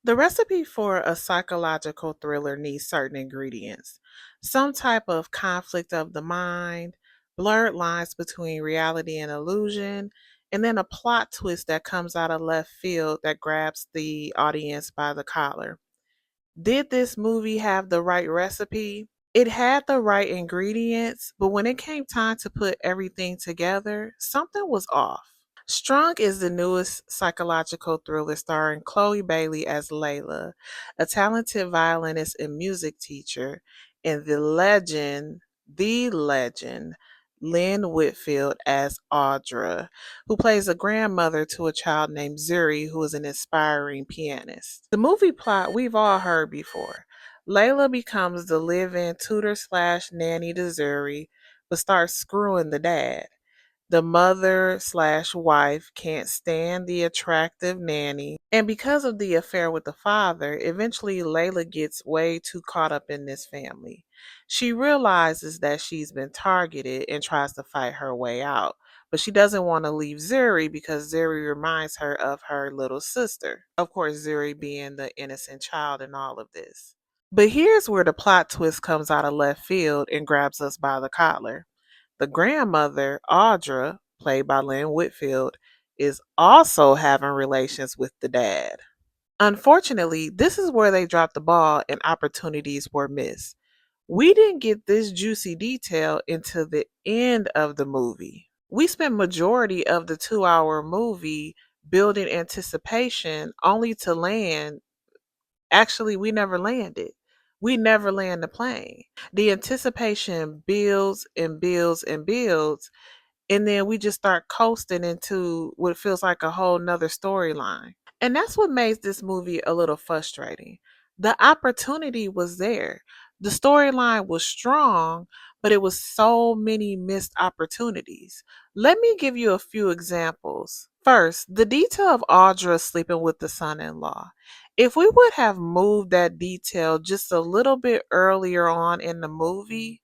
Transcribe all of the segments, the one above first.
The recipe for a psychological thriller needs certain ingredients. Some type of conflict of the mind, blurred lines between reality and illusion, and then a plot twist that comes out of left field that grabs the audience by the collar. Did this movie have the right recipe? It had the right ingredients, but when it came time to put everything together, something was off. Strung is the newest psychological thriller starring Chloe Bailey as Layla, a talented violinist and music teacher, and the legend, Lynn Whitfield as Audra, who plays a grandmother to a child named Zuri, who is an inspiring pianist. The movie plot we've all heard before. Layla becomes the live-in tutor slash nanny to Zuri, but starts screwing the dad. The mother slash wife can't stand the attractive nanny. And because of the affair with the father, eventually Layla gets way too caught up in this family. She realizes that she's been targeted and tries to fight her way out. But she doesn't want to leave Zuri because Zuri reminds her of her little sister. Of course, Zuri being the innocent child in all of this. But here's where the plot twist comes out of left field and grabs us by the collar. The grandmother, Audra, played by Lynn Whitfield, is also having relations with the dad. Unfortunately, this is where they dropped the ball and opportunities were missed. We didn't get this juicy detail until the end of the movie. We spent majority of the 2-hour movie building anticipation only to land. Actually, we never landed. We never land the plane. The anticipation builds and builds and builds, and then we just start coasting into what feels like a whole nother storyline. And that's what makes this movie a little frustrating. The opportunity was there. The storyline was strong, but it was so many missed opportunities. Let me give you a few examples. First, the detail of Audra sleeping with the son in law. If we would have moved that detail just a little bit earlier on in the movie,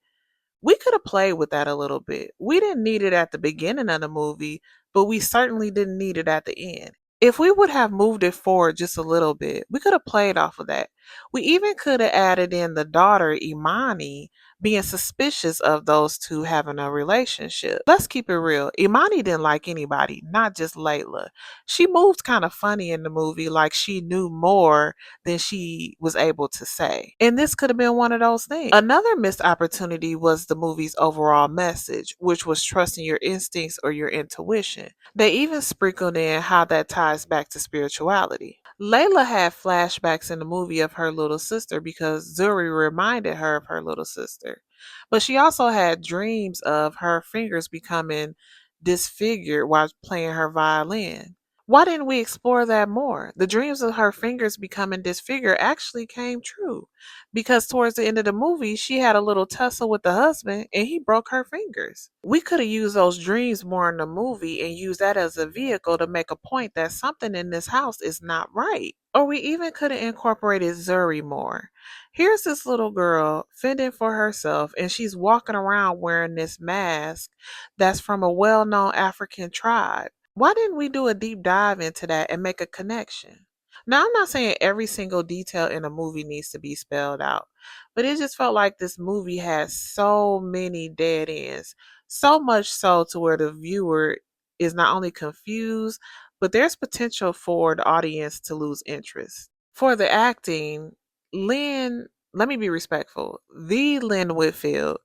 we could have played with that a little bit. We didn't need it at the beginning of the movie, but we certainly didn't need it at the end. If we would have moved it forward just a little bit, we could have played off of that. We even could have added in the daughter, Imani, being suspicious of those two having a relationship. Let's keep it real. Imani didn't like anybody, not just Layla. She moved kind of funny in the movie, like she knew more than she was able to say. And this could have been one of those things. Another missed opportunity was the movie's overall message, which was trusting your instincts or your intuition. They even sprinkled in how that ties back to spirituality. Layla had flashbacks in the movie of her little sister because Zuri reminded her of her little sister. But she also had dreams of her fingers becoming disfigured while playing her violin. Why didn't we explore that more? The dreams of her fingers becoming disfigured actually came true because towards the end of the movie, she had a little tussle with the husband and he broke her fingers. We could have used those dreams more in the movie and used that as a vehicle to make a point that something in this house is not right. Or we even could have incorporated Zuri more. Here's this little girl fending for herself and she's walking around wearing this mask that's from a well known African tribe. Why didn't we do a deep dive into that and make a connection? Now, I'm not saying every single detail in a movie needs to be spelled out, but it just felt like this movie had so many dead ends, so much so to where the viewer is not only confused, but there's potential for the audience to lose interest. For the acting, Lynn, let me be respectful, the Lynn Whitfield,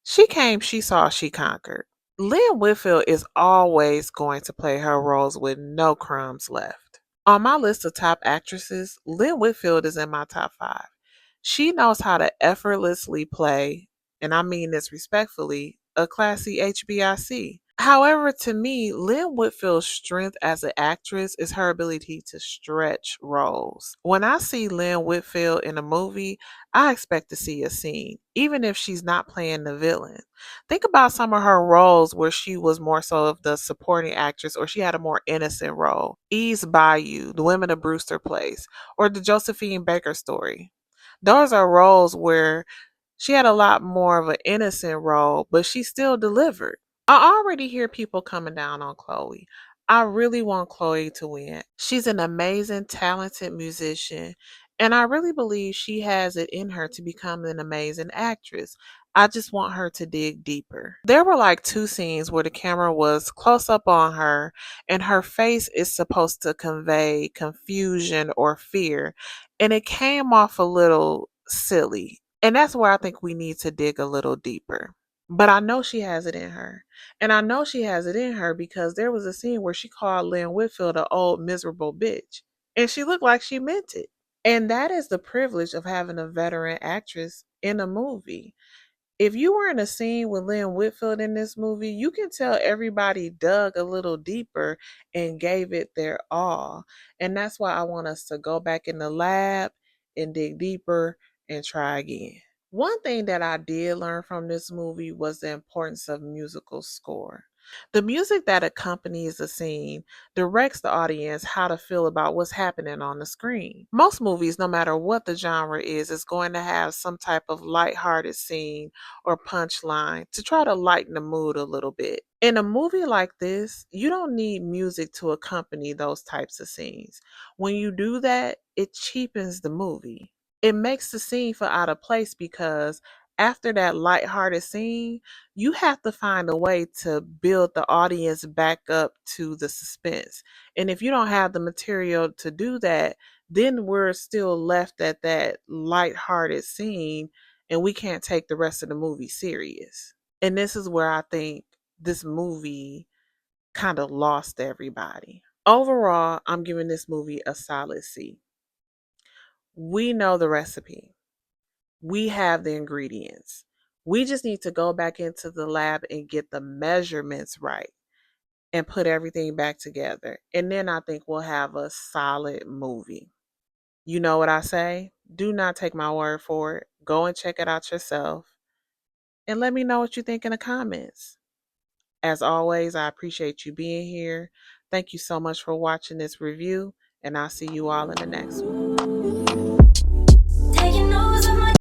she came, she saw, she conquered. Lynn Whitfield is always going to play her roles with no crumbs left. On my list of top actresses, Lynn Whitfield is in my top 5. She knows how to effortlessly play, and I mean this respectfully, a classy HBIC. However, to me, Lynn Whitfield's strength as an actress is her ability to stretch roles. When I see Lynn Whitfield in a movie, I expect to see a scene, even if she's not playing the villain. Think about some of her roles where she was more so of the supporting actress or she had a more innocent role. Eve's Bayou, The Women of Brewster Place, or the Josephine Baker story. Those are roles where she had a lot more of an innocent role, but she still delivered. I already hear people coming down on Chloe. I really want Chloe to win. She's an amazing, talented musician, and I really believe she has it in her to become an amazing actress. I just want her to dig deeper. There were like two scenes where the camera was close up on her, and her face is supposed to convey confusion or fear, and it came off a little silly. And that's where I think we need to dig a little deeper. But I know she has it in her. And I know she has it in her because there was a scene where she called Lynn Whitfield an old miserable bitch. And she looked like she meant it. And that is the privilege of having a veteran actress in a movie. If you were in a scene with Lynn Whitfield in this movie, you can tell everybody dug a little deeper and gave it their all. And that's why I want us to go back in the lab and dig deeper and try again. One thing that I did learn from this movie was the importance of musical score. The music that accompanies the scene directs the audience how to feel about what's happening on the screen. Most movies, no matter what the genre is going to have some type of lighthearted scene or punchline to try to lighten the mood a little bit. In a movie like this, you don't need music to accompany those types of scenes. When you do that, it cheapens the movie. It makes the scene feel out of place because after that lighthearted scene, you have to find a way to build the audience back up to the suspense. And if you don't have the material to do that, then we're still left at that lighthearted scene and we can't take the rest of the movie serious. And this is where I think this movie kind of lost everybody. Overall, I'm giving this movie a solid C. We know the recipe. We have the ingredients. We just need to go back into the lab and get the measurements right and put everything back together. And then I think we'll have a solid movie. You know what I say? Do not take my word for it. Go and check it out yourself and let me know what you think in the comments. As always, I appreciate you being here. Thank you so much for watching this review, and I'll see you all in the next one.